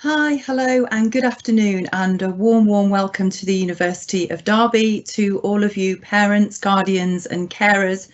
Hi, hello and good afternoon and a warm welcome to the University of Derby, to all of you parents, guardians and carers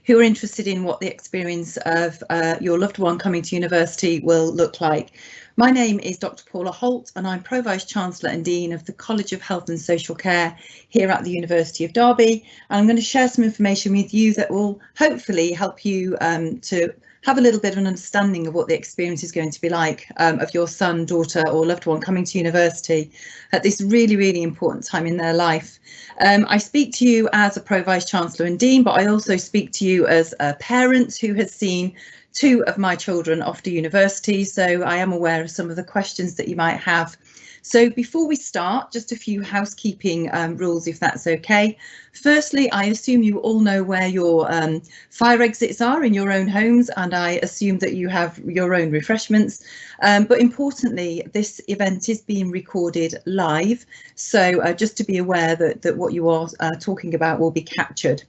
who are interested in what the experience of your loved one coming to university will look like. My name is Dr. Paula Holt and I'm Pro-Vice Chancellor and Dean of the College of Health and Social Care here at the University of Derby, and I'm going to share some information with you that will hopefully help you to have a little bit of an understanding of what the experience is going to be like of your son, daughter or loved one coming to university at this really important time in their life. I speak to you as a Pro-Vice Chancellor and Dean, but I also speak to you as a parent who has seen two of my children off to university, so I am aware of some of the questions that you might have. So before we start, just a few housekeeping rules, if that's okay. Firstly, I assume you all know where your fire exits are in your own homes, and I assume that you have your own refreshments. But importantly, this event is being recorded live, so just to be aware that what you are talking about will be captured.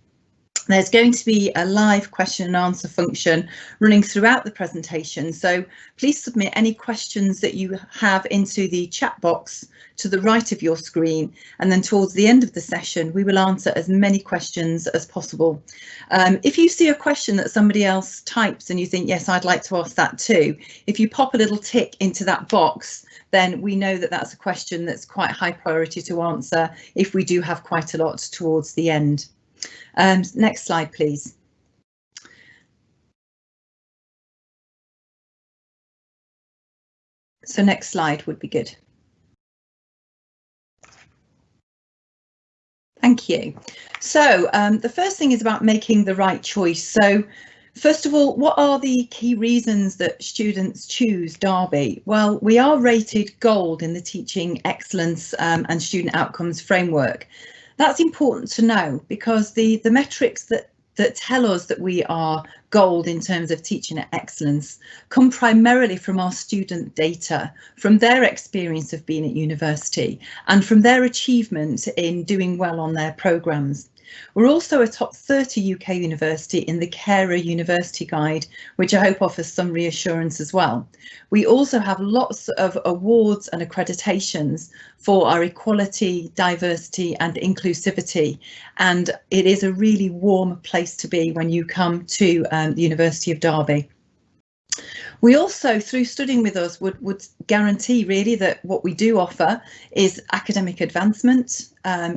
There's going to be a live question and answer function running throughout the presentation, so please submit any questions that you have into the chat box to the right of your screen, and then towards the end of the session we will answer as many questions as possible. If you see a question that somebody else types and you think, yes, I'd like to ask that too, if you pop a little tick into that box, then we know that that's a question that's quite high priority to answer if we do have quite a lot towards the end. Next slide, please. So next slide would be good. Thank you. So the first thing is about making the right choice. So first of all, what are the key reasons that students choose Derby? Well, we are rated gold in the Teaching Excellence and Student Outcomes Framework. That's important to know because the metrics that tell us that we are gold in terms of teaching excellence come primarily from our student data, from their experience of being at university and from their achievement in doing well on their programmes. We're also a top 30 UK university in the Carer University Guide, which I hope offers some reassurance as well. We also have lots of awards and accreditations for our equality, diversity and inclusivity, and it is a really warm place to be when you come to the University of Derby. We also, through studying with us, would guarantee really that what we do offer is academic advancement,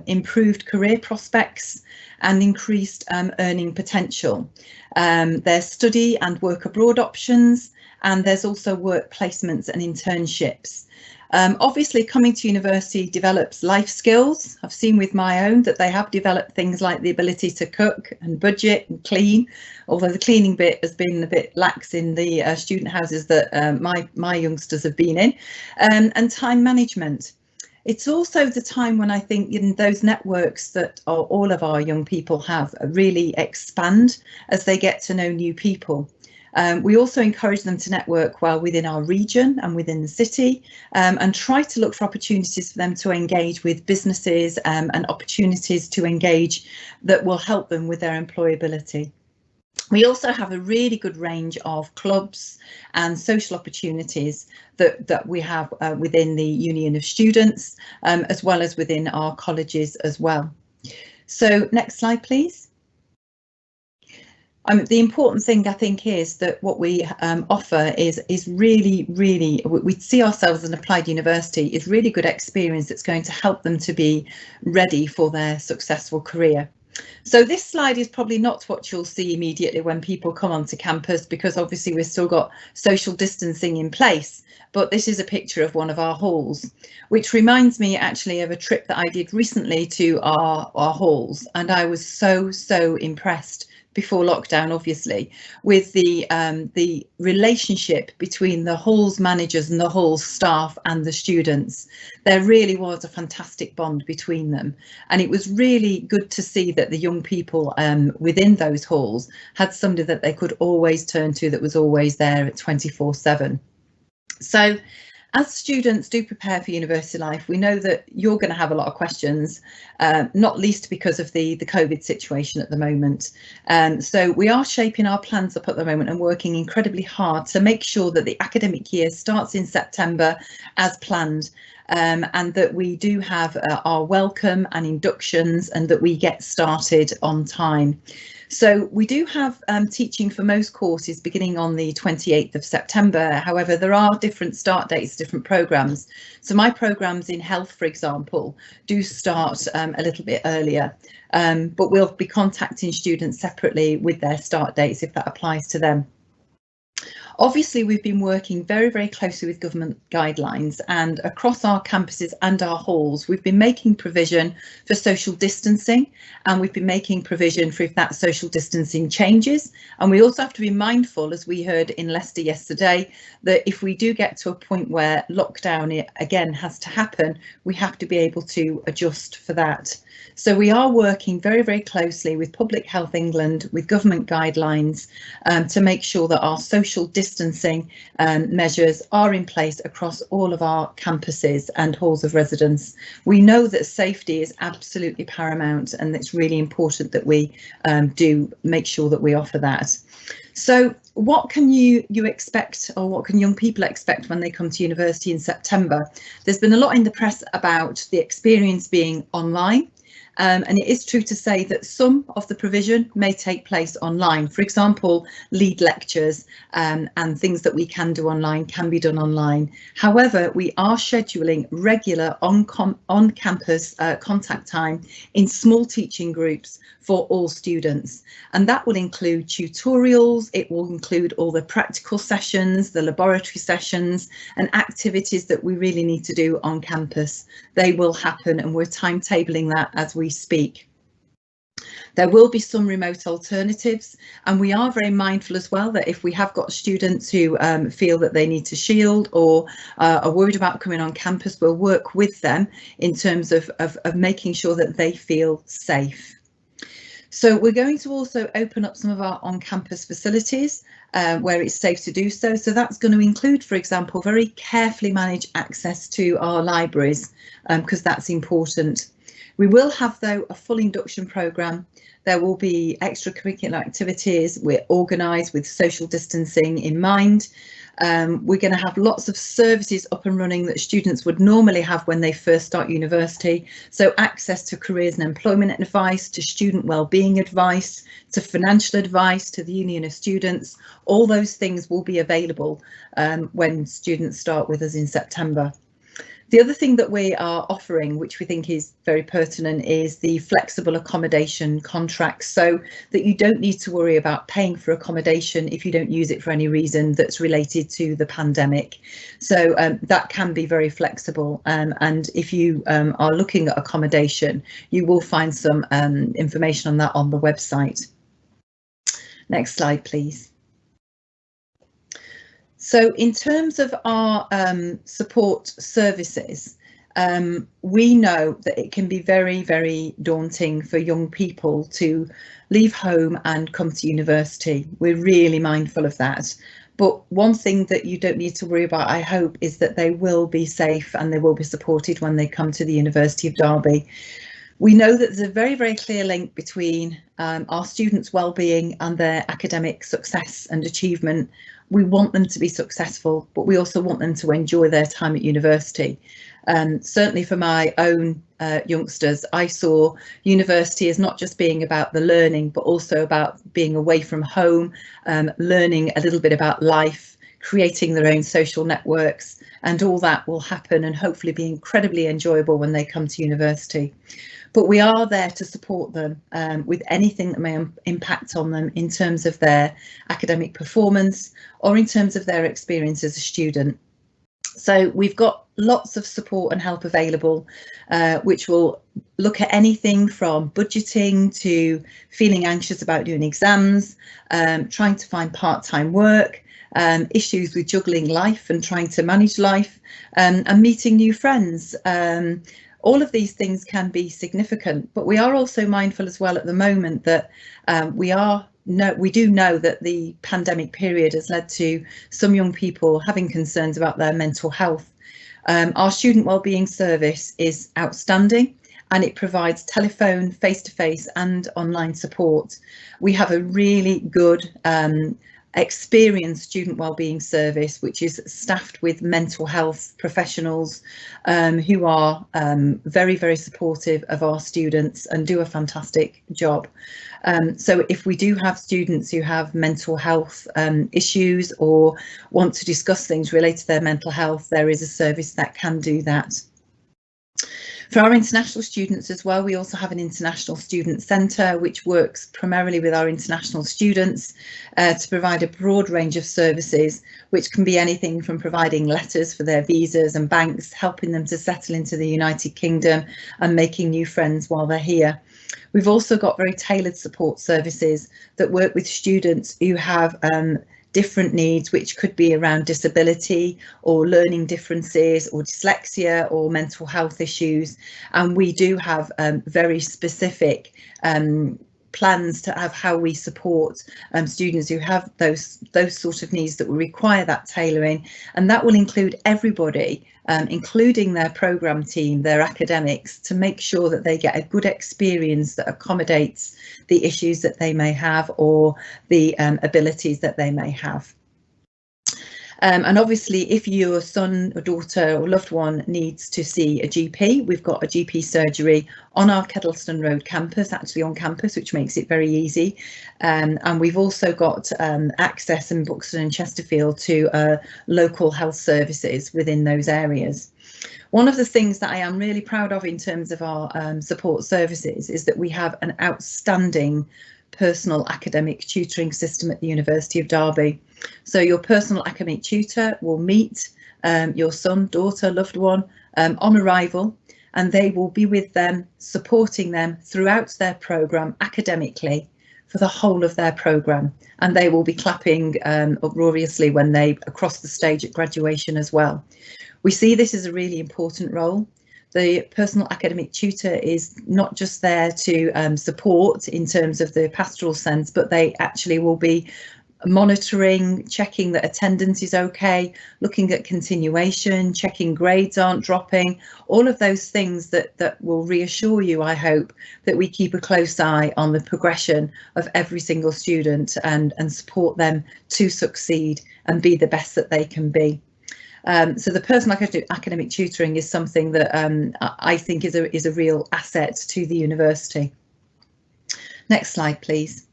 improved career prospects and increased earning potential. There's study and work abroad options, and there's also work placements and internships. Obviously, coming to university develops life skills. I've seen with my own that they have developed things like the ability to cook and budget and clean, although the cleaning bit has been a bit lax in the student houses that my youngsters have been in, and time management. It's also the time when I think those networks that all of our young people have really expand as they get to know new people. We also encourage them to network well within our region and within the city, and try to look for opportunities for them to engage with businesses and opportunities to engage that will help them with their employability. We also have a really good range of clubs and social opportunities that we have within the Union of Students, as well as within our colleges as well. So next slide, please. The important thing I think is that what we offer is really, we see ourselves as an applied university, is really good experience that's going to help them to be ready for their successful career. So this slide is probably not what you'll see immediately when people come onto campus, because obviously we've still got social distancing in place. But this is a picture of one of our halls, which reminds me actually of a trip that I did recently to our halls, and I was so impressed before lockdown, obviously, with the relationship between the halls managers and the halls staff and the students. There really was a fantastic bond between them, and it was really good to see that the young people within those halls had somebody that they could always turn to, that was always there at 24/7. So As students do prepare for university life, we know that you're going to have a lot of questions, not least because of the COVID situation at the moment. So we are shaping our plans up at the moment and working incredibly hard to make sure that the academic year starts in September as planned. And that we do have our welcome and inductions, and that we get started on time. So we do have teaching for most courses beginning on the 28th of September. However, there are different start dates, different programmes. So my programmes in health, for example, do start a little bit earlier, but we'll be contacting students separately with their start dates if that applies to them. Obviously, we've been working very, very closely with government guidelines, and across our campuses and our halls, we've been making provision for social distancing, and we've been making provision for if that social distancing changes. And we also have to be mindful, as we heard in Leicester yesterday, that if we do get to a point where lockdown again has to happen, we have to be able to adjust for that. So we are working very, very closely with Public Health England, with government guidelines, to make sure that our social distancing measures are in place across all of our campuses and halls of residence. We know that safety is absolutely paramount, and it's really important that we do make sure that we offer that. So what can you expect, or what can young people expect when they come to university in September? There's been a lot in the press about the experience being online. And it is true to say that some of the provision may take place online. For example, lead lectures and things that we can do online can be done online. However, we are scheduling regular on-campus contact time in small teaching groups for all students, and that will include tutorials, it will include all the practical sessions, the laboratory sessions and activities that we really need to do on campus. They will happen, and we're timetabling that as we speak. There will be some remote alternatives, and we are very mindful as well that if we have got students who feel that they need to shield or are worried about coming on campus, we'll work with them in terms of making sure that they feel safe. So we're going to also open up some of our on-campus facilities where it's safe to do so. So that's going to include, for example, very carefully managed access to our libraries, because that's important. We will have, though, a full induction programme. There will be extracurricular activities. We're organised with social distancing in mind. We're going to have lots of services up and running that students would normally have when they first start university. So access to careers and employment advice, to student wellbeing advice, to financial advice, to the Union of Students. All those things will be available when students start with us in September. The other thing that we are offering, which we think is very pertinent, is the flexible accommodation contracts, so that you don't need to worry about paying for accommodation if you don't use it for any reason that's related to the pandemic. So that can be very flexible, and if you are looking at accommodation, you will find some information on that on the website. Next slide, please. So in terms of our support services, we know that it can be very, very daunting for young people to leave home and come to university. We're really mindful of that. But one thing that you don't need to worry about, I hope, is that they will be safe and they will be supported when they come to the University of Derby. We know that there's a very, very clear link between our students' wellbeing and their academic success and achievement. We want them to be successful, but we also want them to enjoy their time at university. Certainly for my own youngsters, I saw university as not just being about the learning, but also about being away from home, learning a little bit about life, creating their own social networks, and all that will happen and hopefully be incredibly enjoyable when they come to university. But we are there to support them with anything that may impact on them in terms of their academic performance or in terms of their experience as a student. So we've got lots of support and help available, which will look at anything from budgeting to feeling anxious about doing exams, trying to find part-time work, issues with juggling life and trying to manage life, and meeting new friends. All of these things can be significant, but we are also mindful as well at the moment that we do know that the pandemic period has led to some young people having concerns about their mental health. Our student wellbeing service is outstanding, and it provides telephone, face-to-face and online support. We have a really good experienced student wellbeing service, which is staffed with mental health professionals who are very, very supportive of our students and do a fantastic job. So if we do have students who have mental health issues or want to discuss things related to their mental health, there is a service that can do that. For our international students as well, we also have an international student centre which works primarily with our international students to provide a broad range of services, which can be anything from providing letters for their visas and banks, helping them to settle into the United Kingdom and making new friends while they're here. We've also got very tailored support services that work with students who have different needs, which could be around disability or learning differences or dyslexia or mental health issues. And we do have very specific plans to have how we support students who have those sort of needs that will require that tailoring, and that will include everybody, including their programme team, their academics, to make sure that they get a good experience that accommodates the issues that they may have or the abilities that they may have. And obviously, if your son or daughter or loved one needs to see a GP, we've got a GP surgery on our Kedleston Road campus, actually on campus, which makes it very easy. And we've also got access in Buxton and Chesterfield to local health services within those areas. One of the things that I am really proud of in terms of our support services is that we have an outstanding personal academic tutoring system at the University of Derby. So your personal academic tutor will meet your son, daughter, loved one on arrival, and they will be with them, supporting them throughout their programme academically for the whole of their programme. And they will be clapping uproariously when they cross the stage at graduation as well. We see this as a really important role. The personal academic tutor is not just there to support in terms of the pastoral sense, but they actually will be monitoring, checking that attendance is okay, looking at continuation, checking grades aren't dropping, all of those things that will reassure you, I hope, that we keep a close eye on the progression of every single student and support them to succeed and be the best that they can be. So the personal academic tutoring is something that I think is a real asset to the university. Next slide, please.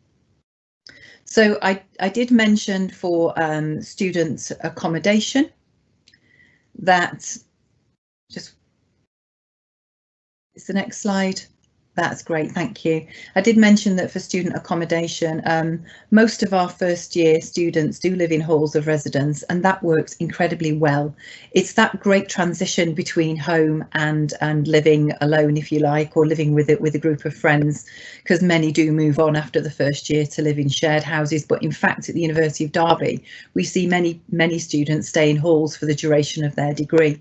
So I did mention for student accommodation that it's the next slide. That's great, thank you. I did mention that for student accommodation, most of our first year students do live in halls of residence, and that works incredibly well. It's that great transition between home and living alone, if you like, or living with a group of friends, because many do move on after the first year to live in shared houses. But in fact, at the University of Derby, we see many students stay in halls for the duration of their degree.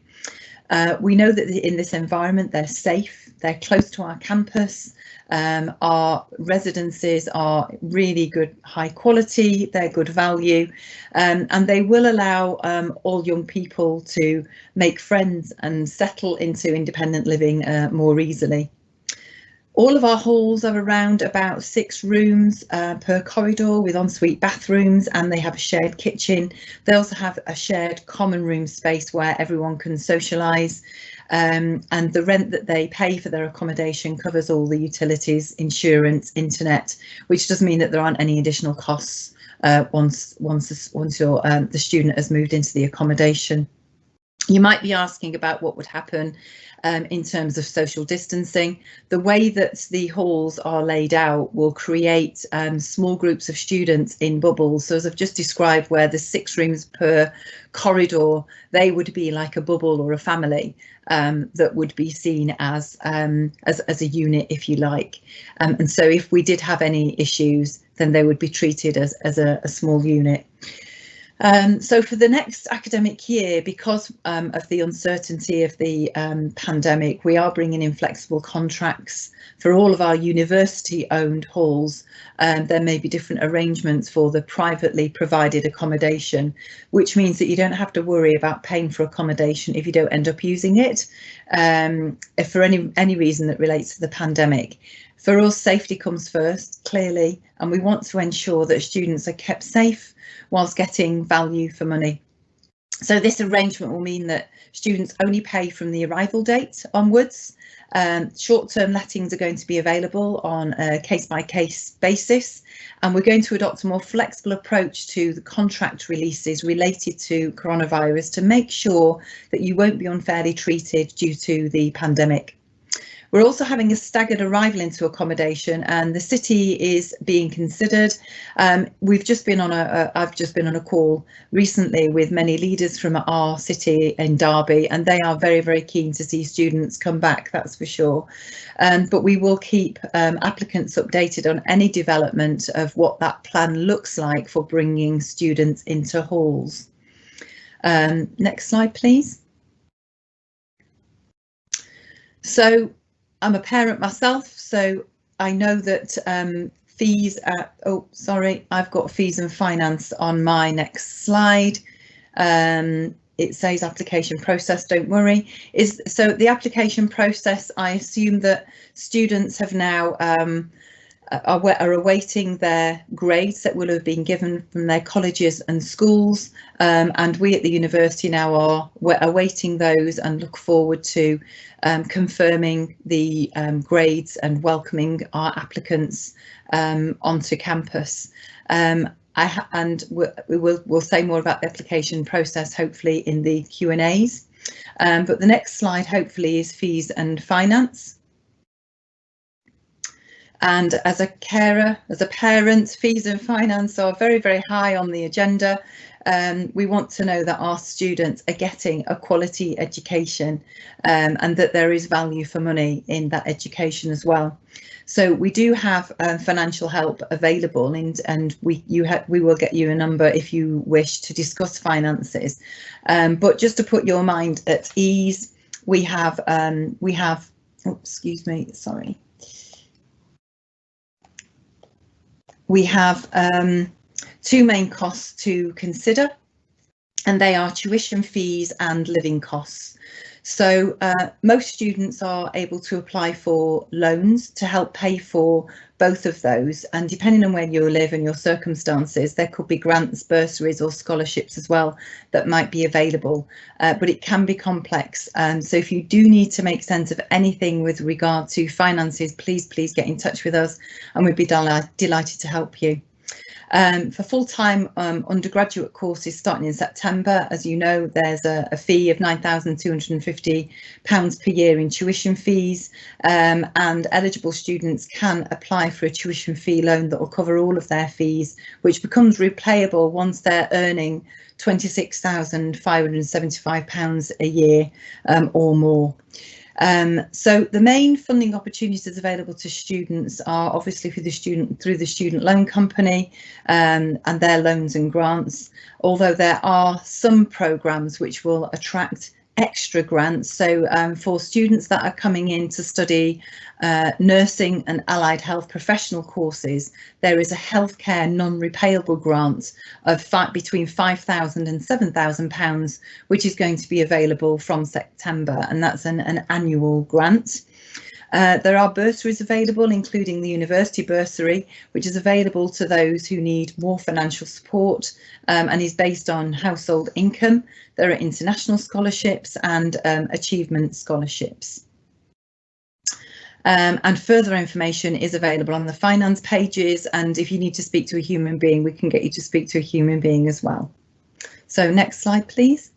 We know that in this environment they're safe, they're close to our campus, our residences are really good, high quality, they're good value, and they will allow all young people to make friends and settle into independent living more easily. All of our halls are around about 6 rooms per corridor with ensuite bathrooms, and they have a shared kitchen. They also have a shared common room space where everyone can socialise, and the rent that they pay for their accommodation covers all the utilities, insurance, internet, which does mean that there aren't any additional costs once the student has moved into the accommodation. You might be asking about what would happen in terms of social distancing. The way that the halls are laid out will create small groups of students in bubbles. So as I've just described, where there's 6 rooms per corridor, they would be like a bubble or a family that would be seen as a unit, if you like. And so if we did have any issues, then they would be treated as a small unit. So for the next academic year, because of the uncertainty of the pandemic, we are bringing in flexible contracts for all of our university-owned halls. There may be different arrangements for the privately provided accommodation, which means that you don't have to worry about paying for accommodation if you don't end up using it, if for any reason that relates to the pandemic. For us, safety comes first, clearly, and we want to ensure that students are kept safe whilst getting value for money. So this arrangement will mean that students only pay from the arrival date onwards. Short-term lettings are going to be available on a case-by-case basis, and we're going to adopt a more flexible approach to the contract releases related to coronavirus to make sure that you won't be unfairly treated due to the pandemic. We're also having a staggered arrival into accommodation, and the city is being considered. I've just been on a call recently with many leaders from our city in Derby, and they are very, very keen to see students come back, that's for sure. But we will keep applicants updated on any development of what that plan looks like for bringing students into halls. Next slide, please. So I'm a parent myself, so I know that fees I've got fees and finance on my next slide. It says application process, don't worry. So the application process, I assume that students have now are awaiting their grades that will have been given from their colleges and schools, and we at the university now we're awaiting those and look forward to confirming the grades and welcoming our applicants onto campus. We'll say more about the application process hopefully in the Q&As, but the next slide hopefully is fees and finance. And as a carer, as a parent, fees and finance are very, very high on the agenda. We want to know that our students are getting a quality education, and that there is value for money in that education as well. So we do have financial help available, and we will get you a number if you wish to discuss finances. But just to put your mind at ease, we have we have two main costs to consider, and they are tuition fees and living costs. So most students are able to apply for loans to help pay for both of those, and depending on where you live and your circumstances, there could be grants, bursaries or scholarships as well that might be available, but it can be complex. So if you do need to make sense of anything with regard to finances, please get in touch with us and we'd be delighted to help you. For full-time undergraduate courses starting in September, as you know, there's a fee of £9,250 per year in tuition fees, and eligible students can apply for a tuition fee loan that will cover all of their fees, which becomes repayable once they're earning £26,575 a year or more. So the main funding opportunities available to students are obviously through the student loan company and their loans and grants, although there are some programmes which will attract extra grants. So for students that are coming in to study nursing and allied health professional courses, there is a healthcare non-repayable grant of between £5,000 and £7,000, which is going to be available from September, and that's an annual grant. There are bursaries available, including the university bursary, which is available to those who need more financial support and is based on household income. There are international scholarships and achievement scholarships. And further information is available on the finance pages, and if you need to speak to a human being, we can get you to speak to a human being as well. So next slide, please.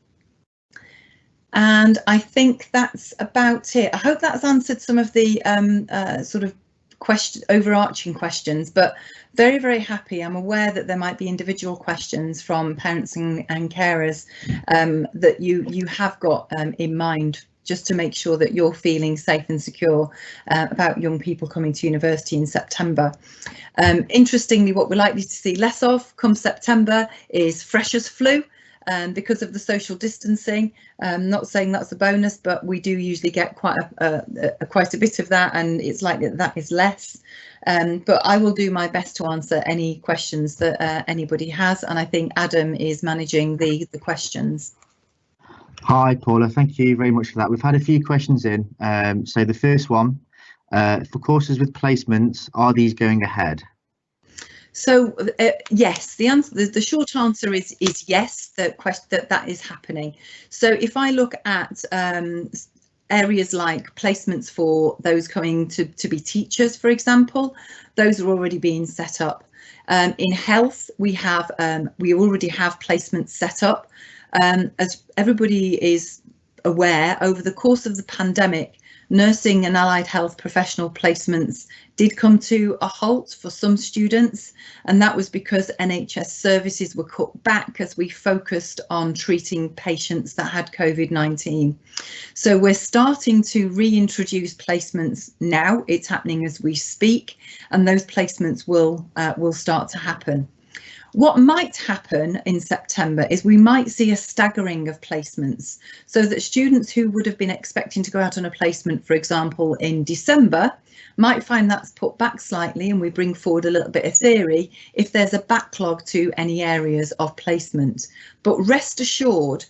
And I think that's about it. I hope that's answered some of the sort of overarching questions, but very, very happy. I'm aware that there might be individual questions from parents and carers that you have got in mind just to make sure that you're feeling safe and secure about young people coming to university in September. Interestingly, what we're likely to see less of come September is freshers' flu. Because of the social distancing. Not saying that's a bonus, but we do usually get quite a bit of that, and it's likely that that is less. But I will do my best to answer any questions that anybody has, and I think Adam is managing the questions. Hi Paula, thank you very much for that. We've had a few questions in. So the first one, for courses with placements, are these going ahead? So yes, the short answer is yes, that is happening. So if I look at areas like placements for those coming to be teachers, for example, those are already being set up. In health, we already have placements set up. As everybody is aware, over the course of the pandemic, nursing and allied health professional placements did come to a halt for some students, and that was because NHS services were cut back as we focused on treating patients that had COVID-19. So we're starting to reintroduce placements now. It's happening as we speak, and those placements will start to happen. What might happen in September is we might see a staggering of placements, so that students who would have been expecting to go out on a placement, for example, in December, might find that's put back slightly, and we bring forward a little bit of theory if there's a backlog to any areas of placement. But rest assured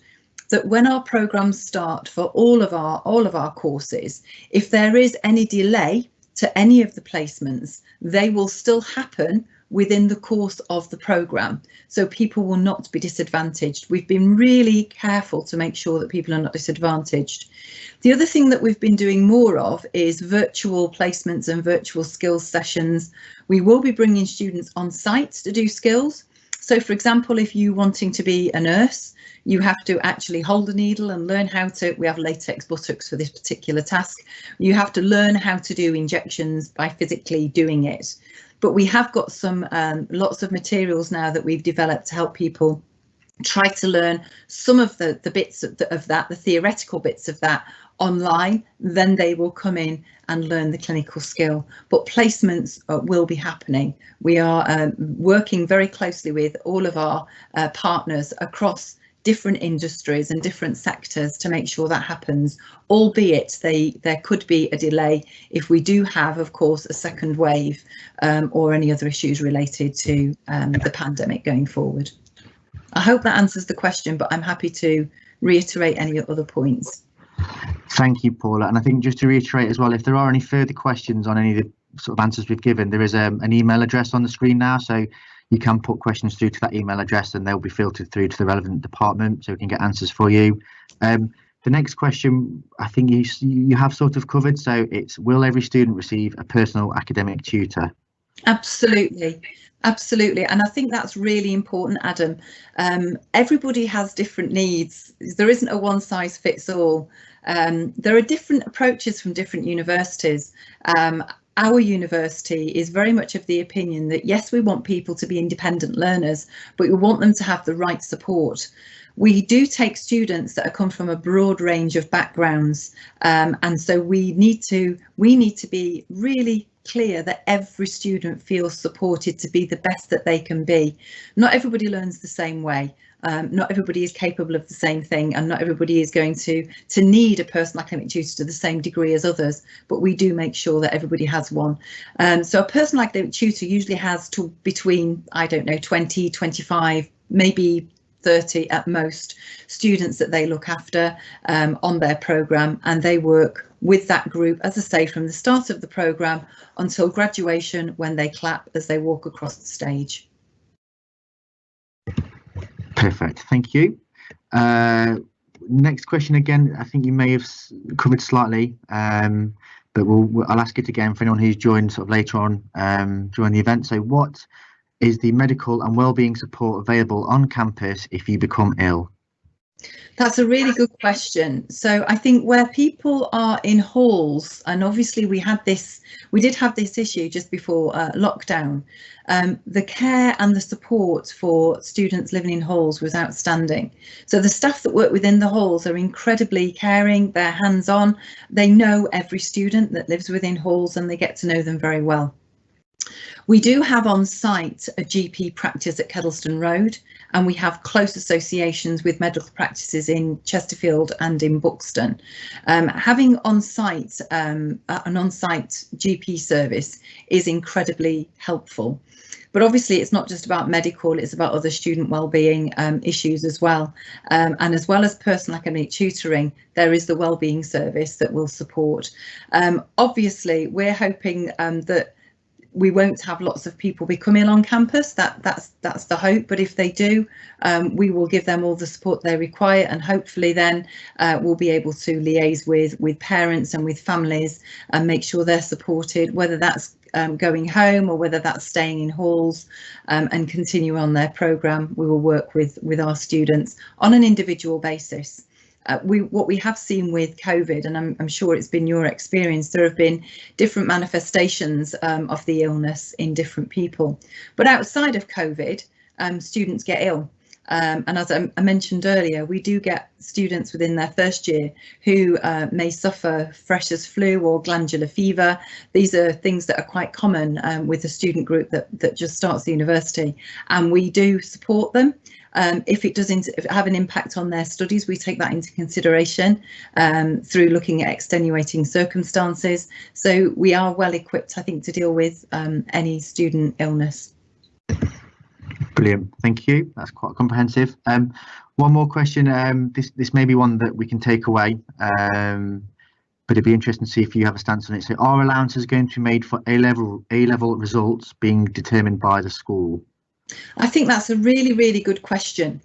that when our programmes start for all of our courses, if there is any delay to any of the placements, they will still happen within the course of the programme, so people will not be disadvantaged. We've been really careful to make sure that people are not disadvantaged. The other thing that we've been doing more of is virtual placements and virtual skills sessions. We will be bringing students on site to do skills. So for example, if you're wanting to be a nurse, you have to actually hold a needle and learn how to, we have latex buttocks for this particular task. You have to learn how to do injections by physically doing it. But we have got some lots of materials now that we've developed to help people try to learn some of the bits of that, the theoretical bits of that online. Then they will come in and learn the clinical skill. But placements will be happening. We are working very closely with all of our partners across different industries and different sectors to make sure that happens, albeit there could be a delay if we do have, of course, a second wave or any other issues related to the pandemic going forward. I hope that answers the question, but I'm happy to reiterate any other points. Thank you, Paula. And I think just to reiterate as well, if there are any further questions on any of the sort of answers we've given, there is an email address on the screen now, so you can put questions through to that email address and they'll be filtered through to the relevant department so we can get answers for you. The next question I think you have sort of covered, so it's, will every student receive a personal academic tutor? Absolutely. Absolutely, and I think that's really important, Adam. Everybody has different needs. There isn't a one size fits all. There are different approaches from different universities. Our university is very much of the opinion that yes, we want people to be independent learners, but we want them to have the right support. We do take students that come from a broad range of backgrounds, and so we need to be really clear that every student feels supported to be the best that they can be. Not everybody learns the same way. Not everybody is capable of the same thing, and not everybody is going to need a personal academic tutor to the same degree as others, but we do make sure that everybody has one. So a personal academic tutor usually has to between, I don't know, 20, 25, maybe 30 at most students that they look after on their programme, and they work with that group, as I say, from the start of the programme until graduation, when they clap as they walk across the stage. Perfect, thank you. Next question again, I think you may have covered slightly, but I'll ask it again for anyone who's joined sort of later on during the event. So what is the medical and wellbeing support available on campus if you become ill? That's a really good question. So I think where people are in halls, and obviously we did have this issue just before lockdown, the care and the support for students living in halls was outstanding. So the staff that work within the halls are incredibly caring, they're hands-on, they know every student that lives within halls and they get to know them very well. We do have on site a GP practice at Kedleston Road, and we have close associations with medical practices in Chesterfield and in Buxton. Having on site an on-site GP service is incredibly helpful. But obviously it's not just about medical, it's about other student wellbeing issues as well. And as well as personal academic tutoring, there is the wellbeing service that will support. Obviously, we're hoping that we won't have lots of people becoming on campus. That's the hope. But if they do, we will give them all the support they require, and hopefully then we'll be able to liaise with parents and with families and make sure they're supported, whether that's going home or whether that's staying in halls, and continue on their programme. We will work with our students on an individual basis. What we have seen with COVID, and I'm sure it's been your experience, there have been different manifestations of the illness in different people. But outside of COVID, students get ill. And as I mentioned earlier, we do get students within their first year who may suffer fresh as flu or glandular fever. These are things that are quite common with a student group that just starts the university, and we do support them. If it does have an impact on their studies, we take that into consideration through looking at extenuating circumstances. So we are well equipped, I think, to deal with any student illness. Brilliant, thank you. That's quite comprehensive. One more question. This may be one that we can take away, but it'd be interesting to see if you have a stance on it. So, are allowances going to be made for A-level results being determined by the school? I think that's a really good question.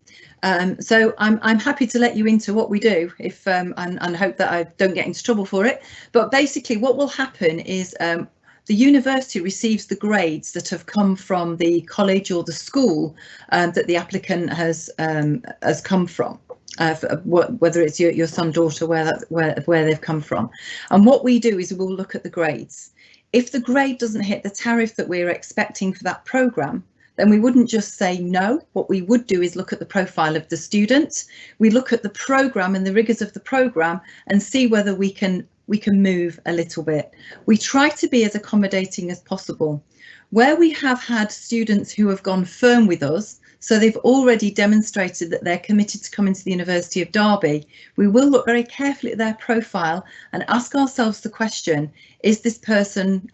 So I'm happy to let you into what we do, if and hope that I don't get into trouble for it. But basically, what will happen is the university receives the grades that have come from the college or the school that the applicant has come from. Whether it's your son, daughter, where they've come from. And what we do is we'll look at the grades. If the grade doesn't hit the tariff that we're expecting for that programme, then we wouldn't just say no. What we would do is look at the profile of the student. We look at the programme and the rigours of the programme and see whether we can move a little bit. We try to be as accommodating as possible. Where we have had students who have gone firm with us, so they've already demonstrated that they're committed to coming to the University of Derby, we will look very carefully at their profile and ask ourselves the question, is this person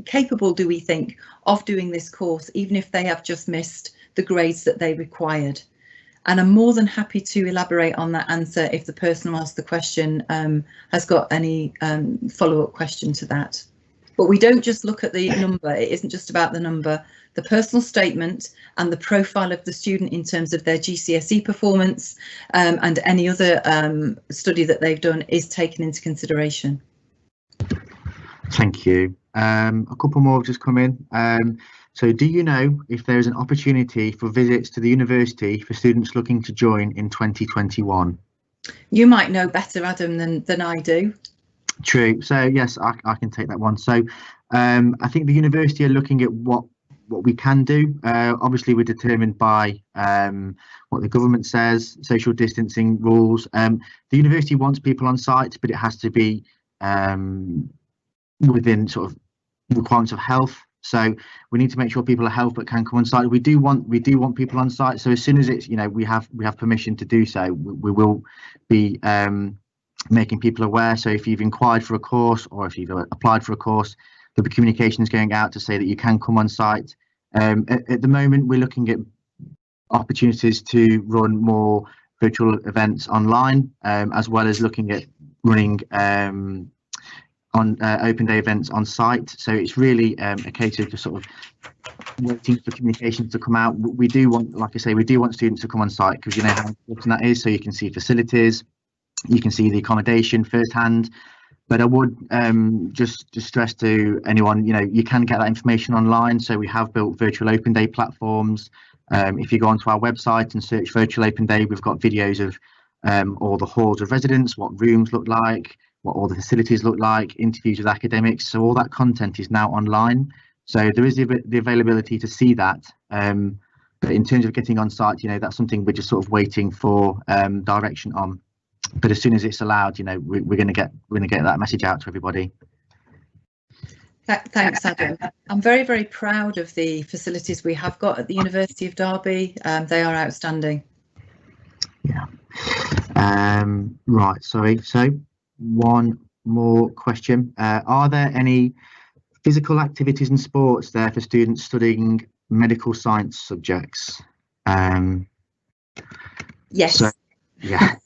capable, do we think, of doing this course, even if they have just missed the grades that they required? And I'm more than happy to elaborate on that answer if the person who asked the question has got any follow-up question to that. But we don't just look at the number. It isn't just about the number. The personal statement and the profile of the student in terms of their GCSE performance and any other study that they've done is taken into consideration. Thank you. A couple more have just come in. So do you know if there is an opportunity for visits to the university for students looking to join in 2021? You might know better, Adam, than I do. True. So yes, I can take that one. So I think the university are looking at what we can do. Obviously, we're determined by what the government says, social distancing rules. The university wants people on site, but it has to be within sort of requirements of health. So we need to make sure people are healthy but can come on site. We do want people on site. So as soon as it's, you know, we have permission to do so, we will be making people aware. So if you've inquired for a course or if you've applied for a course, there'll be communications going out to say that you can come on site. At the moment, we're looking at opportunities to run more virtual events online, as well as looking at running on open day events on site. So it's really a case of just sort of waiting for communications to come out. We do want, like I say, we do want students to come on site because you know how important that is. So you can see facilities, you can see the accommodation firsthand. But I would just stress to anyone, you know, you can get that information online. So we have built virtual open day platforms. If you go onto our website and search virtual open day, we've got videos of all the halls of residence, what rooms look like, what all the facilities look like, interviews with academics. So all that content is now online. So there is the availability to see that. But in terms of getting on site, that's something we're just sort of waiting for direction on. But as soon as it's allowed, we're going to get that message out to everybody. Thanks, Adam. I'm very, very proud of the facilities we have got at the University of Derby. They are outstanding. Yeah. Right. Sorry. So one more question. Are there any physical activities and sports there for students studying medical science subjects? Yes. So, yeah.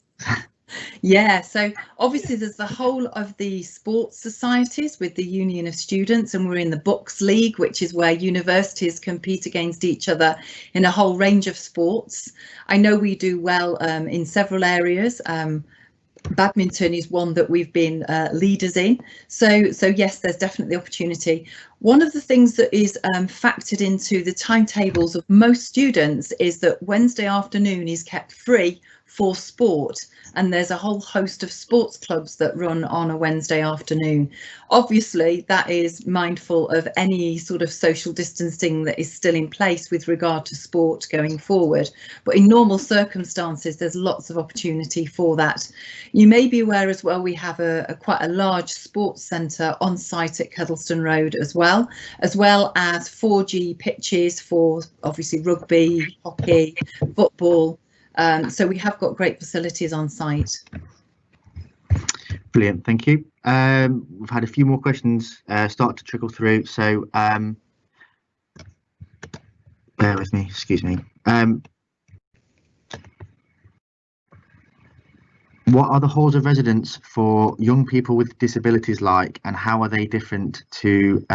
Yeah, so obviously there's the whole of the sports societies with the Union of Students, and we're in the Books League, which is where universities compete against each other in a whole range of sports. I know we do well in several areas. Badminton is one that we've been leaders in. So yes, there's definitely opportunity. One of the things that is factored into the timetables of most students is that Wednesday afternoon is kept free for sport, and there's a whole host of sports clubs that run on a Wednesday afternoon. Obviously, that is mindful of any sort of social distancing that is still in place with regard to sport going forward. But in normal circumstances, there's lots of opportunity for that. You may be aware as well, we have quite a large sports centre on site at Kedleston Road as well as 4G pitches for obviously rugby, hockey, football. So we have got great facilities on site. Brilliant, thank you. We've had a few more questions start to trickle through, so bear with me, excuse me. What are the halls of residence for young people with disabilities like, and how are they different to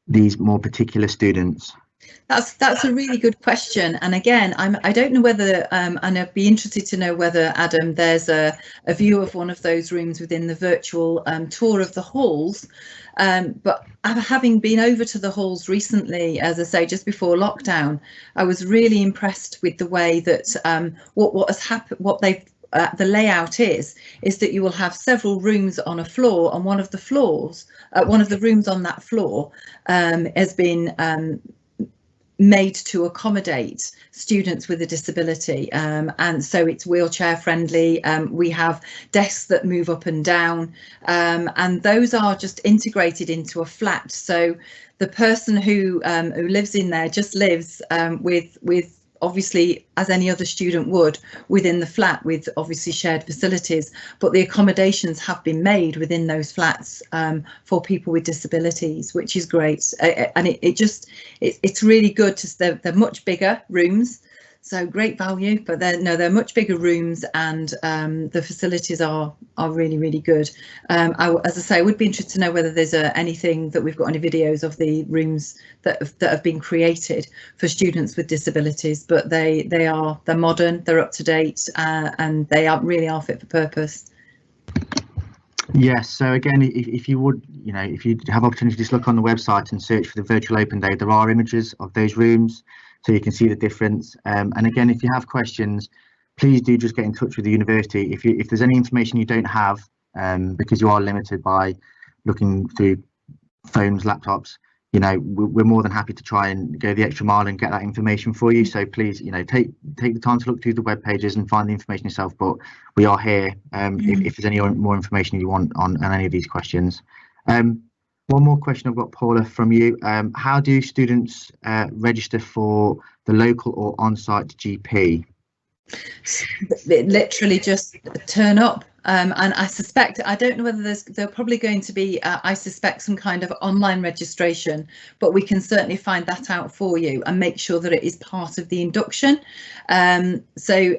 these more particular students? That's a really good question, and again, I don't know whether and I'd be interested to know whether, Adam, there's a view of one of those rooms within the virtual tour of the halls. But having been over to the halls recently, as I say, just before lockdown, I was really impressed with the way that what has happened, what they've the layout is that you will have several rooms on a floor, and one of the rooms on that floor has been made to accommodate students with a disability, and so it's wheelchair friendly. We have desks that move up and down, and those are just integrated into a flat, so the person who lives in there just lives with obviously, as any other student would, within the flat, with obviously shared facilities, but the accommodations have been made within those flats for people with disabilities, which is great. And it's really good to, they're much bigger rooms, so great value, but they're much bigger rooms, and the facilities are really, really good. As I say, I would be interested to know whether there's anything that we've got, any videos of the rooms that have been created for students with disabilities, but they're modern, they're up to date, and they really are fit for purpose. Yes, so again, if you would, if you have opportunity to just look on the website and search for the virtual open day, there are images of those rooms, so you can see the difference. And again, if you have questions, please do just get in touch with the university. If there's any information you don't have, because you are limited by looking through phones, laptops, we're more than happy to try and go the extra mile and get that information for you. So please, take the time to look through the web pages and find the information yourself. But we are here if there's any more information you want on any of these questions. One more question I've got, Paula, from you. How do students register for the local or on-site GP? Literally just turn up, and I suspect, I don't know whether there's probably going to be I suspect some kind of online registration, but we can certainly find that out for you and make sure that it is part of the induction. So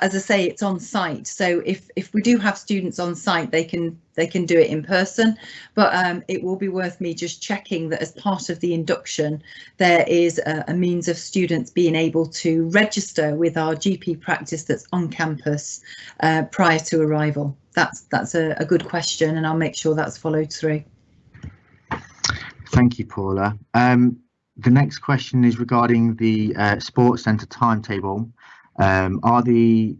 as I say, it's on site, so if we do have students on site, they can do it in person, but it will be worth me just checking that as part of the induction there is a means of students being able to register with our GP practice that's on campus prior to arrival. That's a good question, and I'll make sure that's followed through. Thank you, Paula. The next question is regarding the sports centre timetable. Are the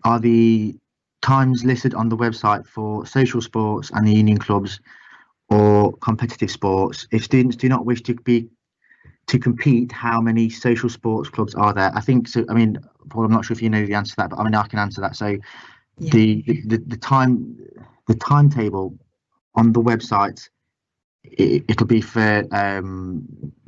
are the times listed on the website for social sports and the union clubs or competitive sports? If students do not wish to compete, how many social sports clubs are there? I think so. I mean, Paul, I'm not sure if you know the answer to that, but I mean, I can answer that. So Yeah. the timetable on the website, it'll be for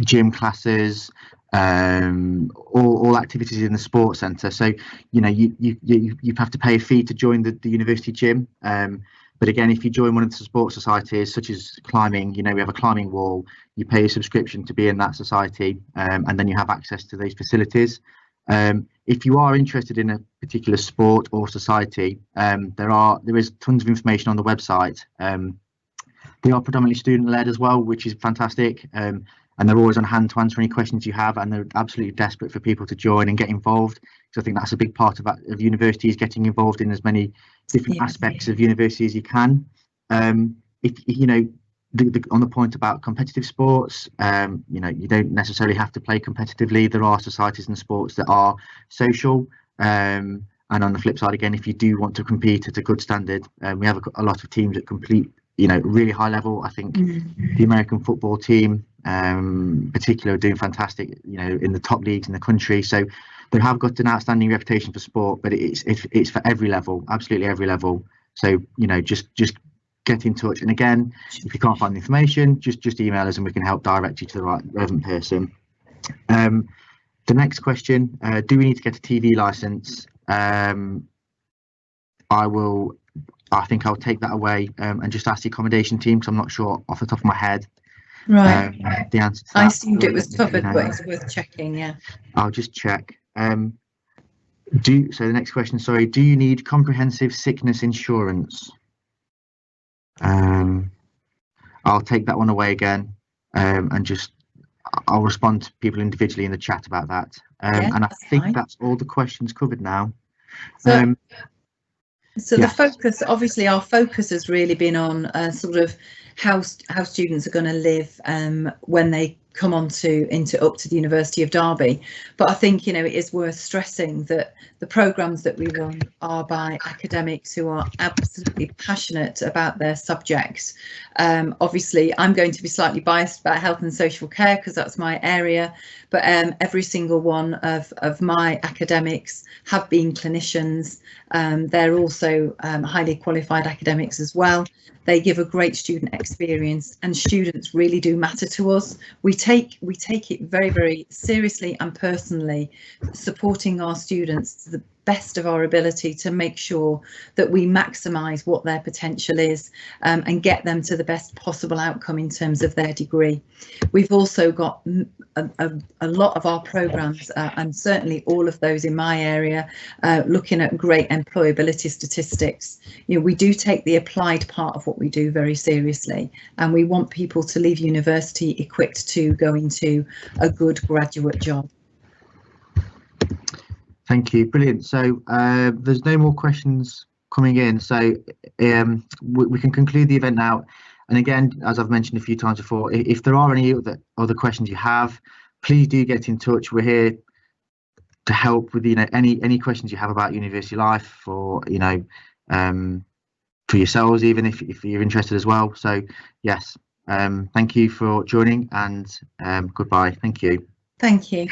gym classes, all activities in the sports centre. So you have to pay a fee to join the university gym. But again, if you join one of the sports societies, such as climbing, we have a climbing wall, you pay a subscription to be in that society, and then you have access to those facilities. If you are interested in a particular sport or society, there is tons of information on the website. They are predominantly student-led as well, which is fantastic, and they're always on hand to answer any questions you have, and they're absolutely desperate for people to join and get involved, because I think that's a big part of universities, getting involved in as many different aspects of university as you can. If on the point about competitive sports, you don't necessarily have to play competitively. There are societies and sports that are social, and on the flip side, again, if you do want to compete at a good standard, we have a lot of teams that compete really high level. I think the American football team particular are doing fantastic, in the top leagues in the country. So they have got an outstanding reputation for sport, but it's for every level, absolutely every level. So just get in touch, and again, if you can't find the information, just email us and we can help direct you to the right relevant person. The next question, do we need to get a TV license? I think I'll take that away and just ask the accommodation team, because I'm not sure off the top of my head. Right. The answer to that. I assumed it was covered, but it's worth checking. Yeah. I'll just check. So the next question, sorry, do you need comprehensive sickness insurance? I'll take that one away again, and I'll respond to people individually in the chat about that. And I think fine. That's all the questions covered now. So the focus, obviously, our focus has really been on sort of how students are going to live when they come up to the University of Derby. But I think it is worth stressing that the programmes that we run are by academics who are absolutely passionate about their subjects. Obviously, I'm going to be slightly biased about health and social care because that's my area, but every single one of my academics have been clinicians. They're also highly qualified academics as well. They give a great student experience, and students really do matter to us. We take it very, very seriously and personally, supporting our students to the best of our ability to make sure that we maximise what their potential is, and get them to the best possible outcome in terms of their degree. We've also got a lot of our programmes, and certainly all of those in my area, looking at great employability statistics. We do take the applied part of what we do very seriously, and we want people to leave university equipped to go into a good graduate job. Thank you, brilliant. So there's no more questions coming in, so we can conclude the event now. And again, as I've mentioned a few times before, if there are any other questions you have, please do get in touch. We're here to help with any questions you have about university life, or for yourselves, even if you're interested as well. So yes, thank you for joining, and goodbye. Thank you. Thank you.